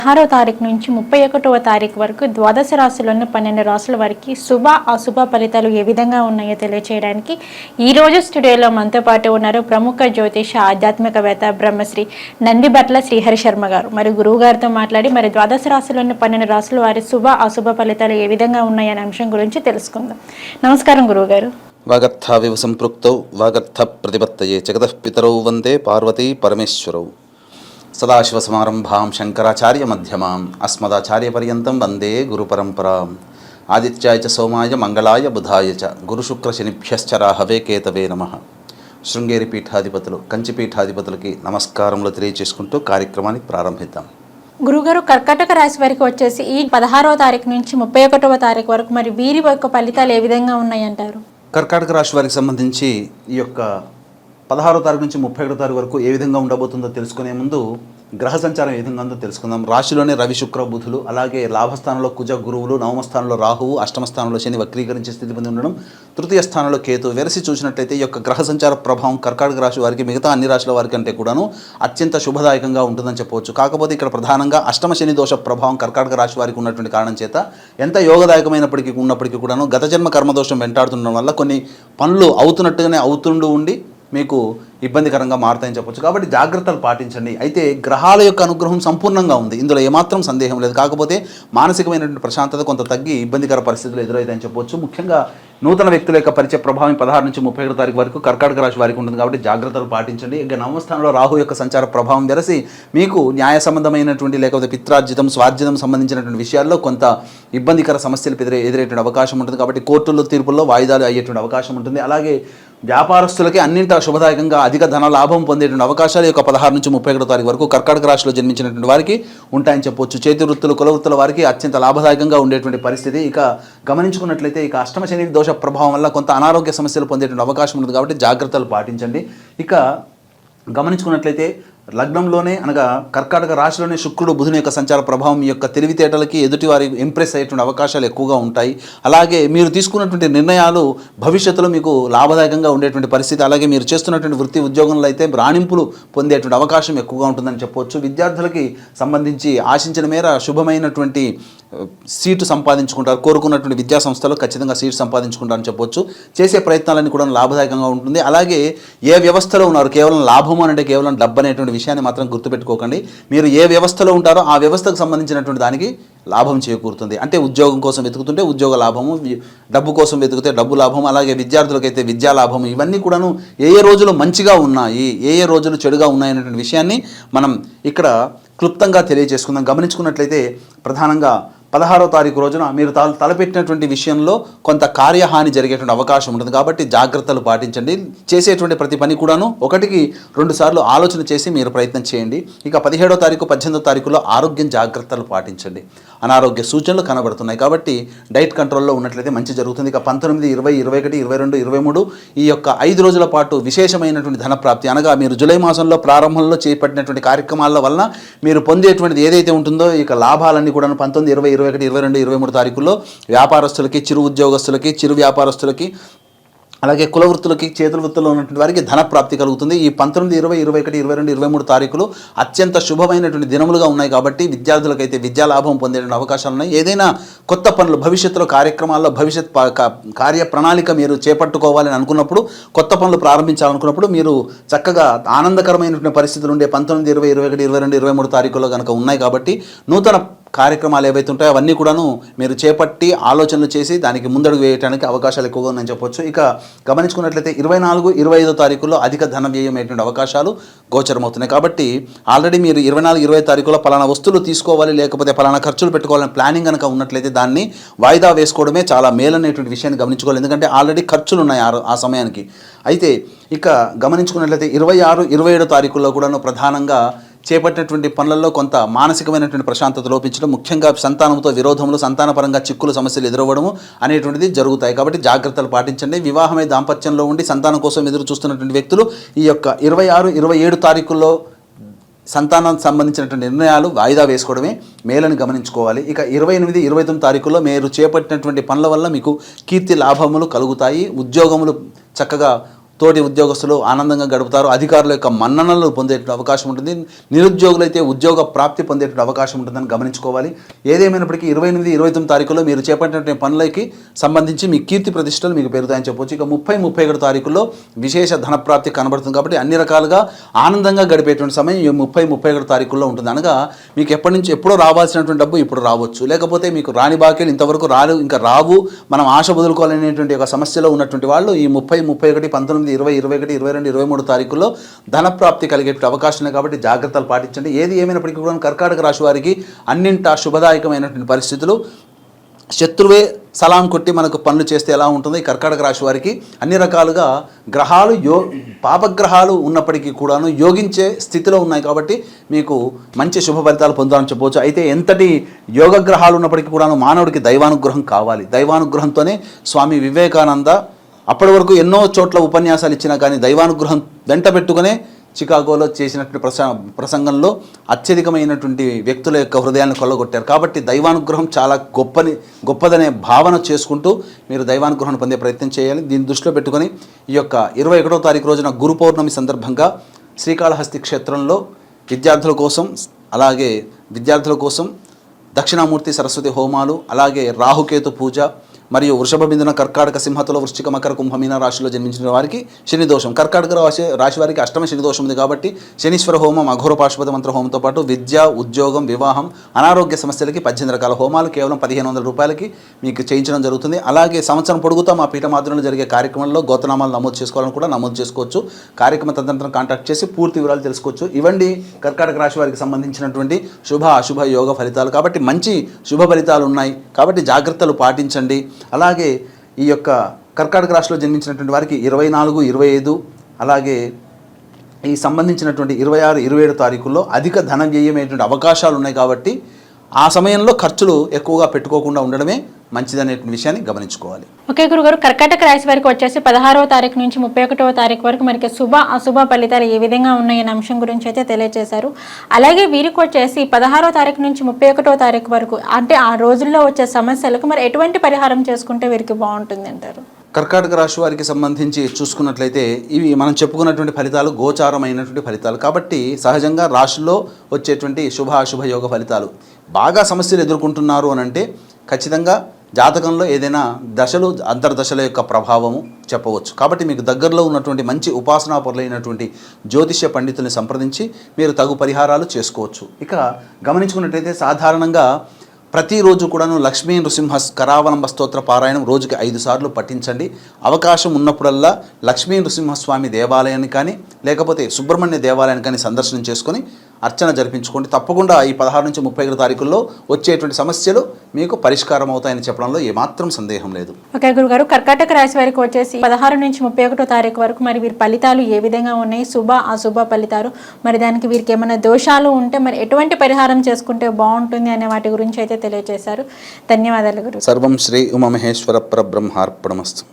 16వ తారీఖు నుంచి 31వ తారీఖు వరకు ద్వాదశ రాశుల్లోని 12 రాశుల వారికి శుభ అశుభ ఫలితాలు ఏ విధంగా ఉన్నాయో తెలియచేయడానికి ఈరోజు స్టూడియోలో మనతో పాటు ఉన్నారు ప్రముఖ జ్యోతిష ఆధ్యాత్మికవేత్త బ్రహ్మశ్రీ నందిబట్ల శ్రీహరి శర్మ గారు. మరి గురువు గారితో మాట్లాడి మరి ద్వాదశ రాశుల్లోని 12 రాశుల వారి శుభ అశుభ ఫలితాలు ఏ విధంగా ఉన్నాయనే అంశం గురించి తెలుసుకుందాం. నమస్కారం గురువు గారు. వాగర్థావివ సంపృక్తౌ వాగర్థ ప్రతిపత్తయే జగతః పితరౌ వందే పార్వతీ పరమేశ్వరౌ సదాశివసమారంభాం శంకరాచార్య మధ్యమాం అస్మదాచార్యపర్యంతం వందే గురుపరంపరాం ఆదిత్యాయ చ సోమాయ మంగళాయ బుధాయ చ గురుశుక్రశనిభ్యశ్చ రాహవే కేతవే నమః. శృంగేరి పీఠాధిపతులు కంచి పీఠాధిపతులకి నమస్కారములు తెలియచేసుకుంటూ కార్యక్రమాన్ని ప్రారంభిద్దాం. గురుగారు, కర్కాటక రాశి వారికి వచ్చేసి ఈ 16వ తారీఖు నుంచి 31వ తారీఖు వరకు మరి వీరి యొక్క ఫలితాలు ఏ విధంగా ఉన్నాయంటారు? కర్కాటక రాశి వారికి సంబంధించి ఈ యొక్క 16వ తారీఖు నుంచి 31వ తారీఖు వరకు ఏ విధంగా ఉండబోతుందో తెలుసుకునే ముందు గ్రహ సంచారం ఏ విధంగా ఉందో తెలుసుకుందాం. రాశిలోనే రవి శుక్ర బుధులు, అలాగే లాభస్థానంలో కుజ గురువులు, నవమ స్థానంలో రాహువు, అష్టమ స్థానంలో శని వక్రీకరించే స్థితి పొంది ఉండడం, తృతీయ స్థానంలో కేతు. వెరసి చూసినట్లయితే ఈ యొక్క గ్రహ సంచార ప్రభావం కర్కాటక రాశి వారికి మిగతా అన్ని రాశుల వారి కంటే కూడాను అత్యంత శుభదాయకంగా ఉంటుందని చెప్పవచ్చు. కాకపోతే ఇక్కడ ప్రధానంగా అష్టమ శని దోష ప్రభావం కర్కాటక రాశి వారికి ఉన్నటువంటి కారణం చేత ఎంత యోగదాయకమైనప్పటికీ కూడాను గత జన్మ కర్మదోషం వెంటాడుతుండడం వల్ల కొన్ని పనులు అవుతున్నట్టుగానే అవుతుంటూ ఉండి మీకు ఇబ్బందికరంగా మారుతాయని చెప్పొచ్చు. కాబట్టి జాగ్రత్తలు పాటించండి. అయితే గ్రహాల యొక్క అనుగ్రహం సంపూర్ణంగా ఉంది, ఇందులో ఏమాత్రం సందేహం లేదు. కాకపోతే మానసికమైనటువంటి ప్రశాంతత కొంత తగ్గి ఇబ్బందికర పరిస్థితులు ఎదురైతాయని చెప్పొచ్చు. ముఖ్యంగా నూతన వ్యక్తుల యొక్క పరిచయ ప్రభావం 16 నుంచి 31 తారీఖు వరకు కర్కాటక రాశి వారికి ఉంటుంది. కాబట్టి జాగ్రత్తలు పాటించండి. ఇక నవమస్థానంలో రాహు యొక్క సంచార ప్రభావం వెరసి మీకు న్యాయ సంబంధమైనటువంటి లేకపోతే పిత్రార్జితం స్వార్జితం సంబంధించినటువంటి విషయాల్లో కొంత ఇబ్బందికర సమస్యలు ఎదురయ్యేటువంటి అవకాశం ఉంటుంది. కాబట్టి కోర్టుల్లో తీర్పుల్లో వాయిదాలు అయ్యేటువంటి అవకాశం ఉంటుంది. అలాగే వ్యాపారస్తులకి అన్నింటా శుభదాయకంగా అధిక ధన లాభం పొందేటువంటి అవకాశాలు ఈ యొక్క 16 నుంచి 31 తారీఖు వరకు కర్కాటక రాశిలో జన్మించినటువంటి వారికి ఉంటాయని చెప్పొచ్చు. చేతి వృత్తులు కుల వృత్తుల వారికి అత్యంత లాభదాయకంగా ఉండేటువంటి పరిస్థితి. ఇక గమనించుకున్నట్లయితే ఇక అష్టమ శని దోష ప్రభావం వల్ల కొంత అనారోగ్య సమస్యలు పొందేటువంటి అవకాశం ఉంటుంది. కాబట్టి జాగ్రత్తలు పాటించండి. ఇక గమనించుకున్నట్లయితే లగ్నంలోనే అనగా కర్కాటక రాశిలోనే శుక్రుడు బుధుని యొక్క సంచార ప్రభావం ఈ యొక్క తెలివితేటలకి ఎదుటివారి ఇంప్రెస్ అయ్యేటువంటి అవకాశాలు ఎక్కువగా ఉంటాయి. అలాగే మీరు తీసుకున్నటువంటి నిర్ణయాలు భవిష్యత్తులో మీకు లాభదాయకంగా ఉండేటువంటి పరిస్థితి. అలాగే మీరు చేస్తున్నటువంటి వృత్తి ఉద్యోగంలో అయితే రాణింపులు పొందేటువంటి అవకాశం ఎక్కువగా ఉంటుందని చెప్పవచ్చు. విద్యార్థులకి సంబంధించి ఆశించిన మేర శుభమైనటువంటి సీటు సంపాదించుకుంటారు. కోరుకున్నటువంటి విద్యా సంస్థలో ఖచ్చితంగా సీటు సంపాదించుకుంటారని చెప్పొచ్చు. చేసే ప్రయత్నాలన్నీ కూడా లాభదాయకంగా ఉంటుంది. అలాగే ఏ వ్యవస్థలో ఉన్నారు, కేవలం లాభము అంటే కేవలం డబ్బు అనేటువంటి విషయాన్ని మాత్రం గుర్తుపెట్టుకోకండి. మీరు ఏ వ్యవస్థలో ఉంటారో ఆ వ్యవస్థకు సంబంధించినటువంటి దానికి లాభం చేకూరుతుంది. అంటే ఉద్యోగం కోసం వెతుకుతుంటే ఉద్యోగ లాభము, డబ్బు కోసం వెతుకుతే డబ్బు లాభం, అలాగే విద్యార్థులకైతే విద్యా లాభము, ఇవన్నీ కూడాను ఏ రోజులు మంచిగా ఉన్నాయి, ఏ రోజులు చెడుగా ఉన్నాయనేటువంటి విషయాన్ని మనం ఇక్కడ క్లుప్తంగా తెలియజేసుకుందాం. గమనించుకున్నట్లయితే ప్రధానంగా 16వ తారీఖు రోజున మీరు తలపెట్టినటువంటి విషయంలో కొంత కార్యహాని జరిగేటువంటి అవకాశం ఉంటుంది. కాబట్టి జాగ్రత్తలు పాటించండి. చేసేటువంటి ప్రతి పని కూడాను 1-2 సార్లు ఆలోచన చేసి మీరు ప్రయత్నం చేయండి. ఇక 17వ తారీఖు 18వ తారీఖులో ఆరోగ్యం జాగ్రత్తలు పాటించండి. అనారోగ్య సూచనలు కనబడుతున్నాయి. కాబట్టి డైట్ కంట్రోల్లో ఉన్నట్లయితే మంచి జరుగుతుంది. ఇక 19, 20, 21, 22, 23 ఈ యొక్క 5 రోజుల పాటు విశేషమైనటువంటి ధనప్రాప్తి అనగా మీరు జూలై మాసంలో ప్రారంభంలో చేపట్టినటువంటి కార్యక్రమాల వలన మీరు పొందేటువంటిది ఏదైతే ఉంటుందో ఇక లాభాలన్నీ కూడా 19, 20, 21, 22, 23 తారీఖుల్లో వ్యాపారస్తులకి, చిరు ఉద్యోగస్తులకి, చిరు వ్యాపారస్తులకి, అలాగే కుల వృత్తులకి, చేతుల వృత్తుల్లో ఉన్నటువంటి వారికి ధన ప్రాప్తి కలుగుతుంది. ఈ 19, 20, 21, 22, 23 తారీఖులు అత్యంత శుభమైనటువంటి దినములుగా ఉన్నాయి. కాబట్టి విద్యార్థులకైతే విద్యా లాభం పొందేటువంటి అవకాశాలు ఉన్నాయి. ఏదైనా కొత్త పనులు భవిష్యత్తులో కార్యక్రమాల్లో భవిష్యత్ కార్య ప్రణాళిక మీరు చేపట్టుకోవాలని అనుకున్నప్పుడు, కొత్త పనులు ప్రారంభించాలనుకున్నప్పుడు మీరు చక్కగా ఆనందకరమైనటువంటి పరిస్థితులు ఉండే 19, 20, 21, 22, 23 తారీఖుల్లో కనుక ఉన్నాయి. కాబట్టి నూతన కార్యక్రమాలు ఏవైతే ఉంటాయో అవన్నీ కూడాను మీరు చేపట్టి ఆలోచనలు చేసి దానికి ముందడుగు వేయడానికి అవకాశాలు ఎక్కువగా ఉన్నాయని చెప్పొచ్చు. ఇక గమనించుకున్నట్లయితే 24, 25 తారీఖుల్లో అధిక ధన వ్యయం అయ్యేటువంటి అవకాశాలు గోచరమవుతున్నాయి. కాబట్టి ఆల్రెడీ మీరు 24, 20 తారీఖులో పలానా వస్తువులు తీసుకోవాలి, లేకపోతే పలానా ఖర్చులు పెట్టుకోవాలని ప్లానింగ్ కనుక ఉన్నట్లయితే దాన్ని వాయిదా వేసుకోవడమే చాలా మేలనేటువంటి విషయాన్ని గమనించుకోవాలి. ఎందుకంటే ఆల్రెడీ ఖర్చులు ఉన్నాయి ఆ సమయానికి. అయితే ఇక గమనించుకున్నట్లయితే 26, 27 తారీఖుల్లో కూడాను ప్రధానంగా చేపట్టినటువంటి పనులలో కొంత మానసికమైనటువంటి ప్రశాంతత లోపించడం, ముఖ్యంగా సంతానంతో విరోధములు, సంతానపరంగా చిక్కులు సమస్యలు ఎదురవ్వడము అనేటువంటిది జరుగుతాయి. కాబట్టి జాగ్రత్తలు పాటించండి. వివాహమై దాంపత్యంలో ఉండి సంతానం కోసం ఎదురు చూస్తున్నటువంటి వ్యక్తులు ఈ యొక్క 26, 27 తారీఖుల్లో సంతానానికి సంబంధించినటువంటి నిర్ణయాలు వాయిదా వేసుకోవడమే మేలని గమనించుకోవాలి. ఇక 28, 29 తారీఖుల్లో మీరు చేపట్టినటువంటి పనుల వల్ల మీకు కీర్తి లాభములు కలుగుతాయి. ఉద్యోగములు చక్కగా తోటి ఉద్యోగస్తులు ఆనందంగా గడుపుతారు, అధికారుల యొక్క మన్ననలు పొందే అవకాశం ఉంటుంది, నిరుద్యోగులైతే ఉద్యోగ ప్రాప్తి పొందే అవకాశం ఉంటుందని గమనించుకోవాలి. ఏదేమైనప్పటికీ 28, 29 తారీఖుల్లో మీరు చేపట్టినటువంటి పనులకి సంబంధించి మీ కీర్తి ప్రతిష్టలు మీకు పెరుగుతాయని చెప్పవచ్చు. ఇక 30, 31 తారీఖుల్లో విశేష ధనప్రాప్తి కనబడుతుంది కాబట్టి అన్ని రకాలుగా ఆనందంగా గడిపేటువంటి సమయం ఈ 30, 31 తారీఖుల్లో ఉంటుంది. అనగా మీకు ఎప్పటి నుంచి ఎప్పుడో రావాల్సినటువంటి డబ్బు ఇప్పుడు రావచ్చు, లేకపోతే మీకు రాని బాకీలు ఇంతవరకు ఇంకా రావు, మనం ఆశ వదులుకోవాలనేటువంటి ఒక సమస్యలో ఉన్నటువంటి వాళ్ళు ఈ 30, 31, 19, 20, 21, 22, 23 తారీఖుల్లో ధనప్రాప్తి కలిగే అవకాశం ఉంది కాబట్టి జాగ్రత్తలు పాటించండి. ఏది ఏమైనప్పటికీ కూడా కర్కాటక రాశి వారికి అన్నింటా శుభదాయకమైనటువంటి పరిస్థితులు. శత్రువే సలాం కొట్టి మనకు పనులు చేస్తే ఎలా ఉంటుందో ఈ కర్కాటక రాశి వారికి అన్ని రకాలుగా గ్రహాలు పాపగ్రహాలు ఉన్నప్పటికీ కూడాను యోగించే స్థితిలో ఉన్నాయి కాబట్టి మీకు మంచి శుభ ఫలితాలు పొందాలని చెప్పవచ్చు. అయితే ఎంతటి యోగ గ్రహాలు ఉన్నప్పటికీ కూడాను మానవుడికి దైవానుగ్రహం కావాలి. దైవానుగ్రహంతోనే స్వామి వివేకానంద అప్పటి వరకు ఎన్నో చోట్ల ఉపన్యాసాలు ఇచ్చినా కానీ దైవానుగ్రహం వెంట పెట్టుకునే చికాగోలో చేసినటువంటి ప్రసంగంలో అత్యధికమైనటువంటి వ్యక్తుల యొక్క హృదయాన్ని కొల్లగొట్టారు. కాబట్టి దైవానుగ్రహం చాలా గొప్పదనే భావన చేసుకుంటూ మీరు దైవానుగ్రహాన్ని పొందే ప్రయత్నం చేయాలి. దీన్ని దృష్టిలో పెట్టుకొని ఈ యొక్క 21వ తారీఖు రోజున గురు పౌర్ణమి సందర్భంగా శ్రీకాళహస్తి క్షేత్రంలో విద్యార్థుల కోసం దక్షిణామూర్తి సరస్వతి హోమాలు, అలాగే రాహుకేతు పూజ మరియు వృషభ బిందున కర్కాటక సింహతుల వృశ్చిక మకర కుంభమీన రాశిలో జన్మించిన వారికి శని దోషం, కర్కాటక రాశి వారికి అష్టమ శని దోషం ఉంది కాబట్టి శనీశ్వర హోమం, అఘోర పాశుపత మంత్ర హోమంతో పాటు విద్య, ఉద్యోగం, వివాహం, అనారోగ్య సమస్యలకి 18 రకాల హోమాలు కేవలం 1500 రూపాయలకి మీకు చేయించడం జరుగుతుంది. అలాగే సంవత్సరం పొడుగుతా మా పీఠమాధ్యంలో జరిగే కార్యక్రమంలో గోతనామాలు నమోదు చేసుకోవాలని కూడా నమోదు చేసుకోవచ్చు. కార్యక్రమ తదనంతరం కాంటాక్ట్ చేసి పూర్తి వివరాలు తెలుసుకోవచ్చు. ఇవండి కర్కాటక రాశి వారికి సంబంధించినటువంటి శుభ అశుభ యోగ ఫలితాలు. కాబట్టి మంచి శుభ ఫలితాలు ఉన్నాయి కాబట్టి జాగ్రత్తలు పాటించండి. అలాగే ఈ యొక్క కర్కాటక రాశిలో జన్మించినటువంటి వారికి 24, 25 అలాగే ఈ సంబంధించినటువంటి 26, 27 తారీఖుల్లో అధిక ధన వ్యయమైనటువంటి అవకాశాలు ఉన్నాయి కాబట్టి ఆ సమయంలో ఖర్చులు ఎక్కువగా పెట్టుకోకుండా ఉండడమే మంచిదనే విషయాన్ని గమనించుకోవాలి. ఓకే గురుగారు, కర్కాటక రాశి వారికి వచ్చేసి 16వ తారీఖు నుంచి 31వ తారీఖు వరకు మనకి శుభ అశుభ ఫలితాలు ఏ విధంగా ఉన్నాయనే అంశం గురించి అయితే తెలియజేశారు. అలాగే వీరికి వచ్చేసి 16వ తారీఖు నుంచి 31వ తారీఖు వరకు అంటే ఆ రోజుల్లో వచ్చే సమస్యలకు మరి ఎటువంటి పరిహారం చేసుకుంటే వీరికి బాగుంటుంది అంటారు? కర్కాటక రాశి వారికి సంబంధించి చూసుకున్నట్లయితే ఇవి మనం చెప్పుకున్నటువంటి ఫలితాలు గోచారమైనటువంటి ఫలితాలు కాబట్టి సహజంగా రాశుల్లో వచ్చేటువంటి శుభ అశుభ యోగ ఫలితాలు. బాగా సమస్యలు ఎదుర్కొంటున్నారు అని అంటే ఖచ్చితంగా జాతకంలో ఏదైనా దశలు అంతర్దశల యొక్క ప్రభావము చెప్పవచ్చు. కాబట్టి మీకు దగ్గరలో ఉన్నటువంటి మంచి ఉపాసనా పరులైనటువంటి జ్యోతిష్య పండితుల్ని సంప్రదించి మీరు తగు పరిహారాలు చేసుకోవచ్చు. ఇక గమనించుకున్నట్లయితే సాధారణంగా ప్రతిరోజు కూడాను లక్ష్మీ నృసింహ కరావలంబ స్తోత్ర పారాయణం రోజుకి 5 సార్లు పఠించండి. అవకాశం ఉన్నప్పుడల్లా లక్ష్మీ నృసింహస్వామి దేవాలయాన్ని కానీ లేకపోతే సుబ్రహ్మణ్య దేవాలయాన్ని కానీ సందర్శనం చేసుకొని అర్చన జరిపించుకోండి. తప్పకుండా ఈ 16 నుంచి 31 తారీఖుల్లో వచ్చేటువంటి సమస్యలు మీకు పరిష్కారం అవుతాయని చెప్పడంలో ఏమాత్రం సందేహం లేదు. ఓకే గురుగారు, కర్కాటక రాశి వారికి వచ్చేసి 16 నుంచి 31 తారీఖు వరకు మరి వీరి ఫలితాలు ఏ విధంగా ఉన్నాయి, శుభ అశుభ ఫలితాలు, మరి దానికి వీరికి ఏమైనా దోషాలు ఉంటే మరి ఎటువంటి పరిహారం చేసుకుంటే బాగుంటుంది అనే వాటి గురించి అయితే తెలియజేశారు. ధన్యవాదాలు గురు. సర్వం శ్రీ ఉమామహేశ్వర పరబ్రహ్మార్పణమస్తు.